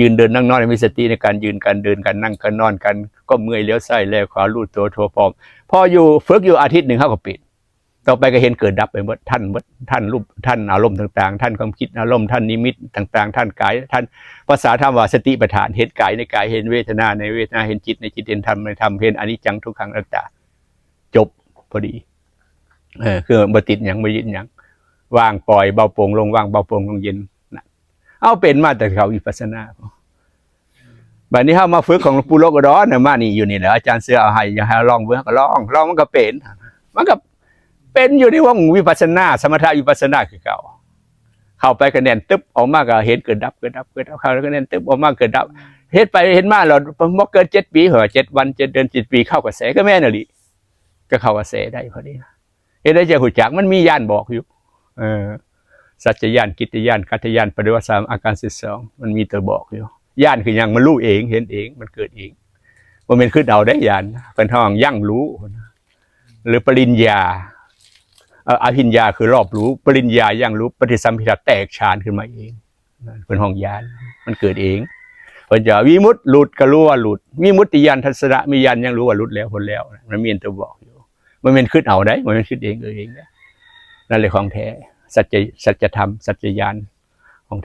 ยืนเดินนั่งนอนมีสติในการยืนการเดินการนั่งการนอนกันก็เมื่อยเลี้ยวซ้ายเลี้ยวขวาลู่ตัวโทพร้อมพออยู่ฝึกอยู่อาทิตย์หนึ่งเขาก็ปิดต่อไปก็เห็นเกิดดับไปหมดท่านรูปท่านอารมณ์ต่างๆท่านความคิดอารมณ์ท่านนิมิตต่างๆท่านกายท่านภาษาธรรมว่าสติปัฏฐานเห็นกายในกายเห็นเวทนาในเวทนาเห็นจิตในจิตเห็นธรรมในธรรมเห็นอนิจจังทุกขังอนัตตาจบพอดีคือบ่ติดอย่างบ่ยึดอย่างว่างปล่อยเบาโปร่งลงว่างเบาโปร่งลงเย็นเอาเป็นมาแต่เขาวิปัสสนาบัดนี้เขามาฝึกของหลวงปู่โลกดอนมานี่อยู่นี่แหละอาจารย์เสือเอาให้อย่าให้ลองเบื่อก็ลองมันก็เป็นมันก็เป็นอยู่ในวงวิปัสสนาสมถะวิปัสสนาคือเก่าเข้าไปก็แน่นตึ๊บออกมาก็เห็นเกิดดับเข้าแล้วก็แน่นตึ๊บออกมาเกิดดับเฮ็ดไปเห็นมาเราบ่เกิน7 ปีเหรอ7 วัน7 เดือน7 ปีเข้ากระแสก็แม่นน่ะลิก็เข้ากระแสได้พอดีเฮ็ดได้จะหูจักมันมีญาณบอกอยู่สัจจญาณกิตติญาณคัตติญาณปริวัติ3อาการ12มันมีตัวบอกอยู่ญาณคือยังมันรู้เองเห็นเองมันเกิดเองบ่แม่นคือเดาได้ญาณเป็นห้องยั่งรู้หรือปริญญาอภิญญาคือรอบรู้ปริญญายั่งรู้ปฏิสัมภิทาแตกฌานขึ้นมาเองเป็นห้องญาณมันเกิดเองเพิ่นจะวิมุตติหลุดก็รู้ว่าหลุดวิมุตติญาณทัศนะมีญาณยังรู้ว่าหลุดแล้วพ้นแล้วมันมีตัวบอกอยู่มันเป็นคิดเอาได้มันเป็นคิดเองนั่นเลยของแท้สัจธรรมสัจญาณของแท้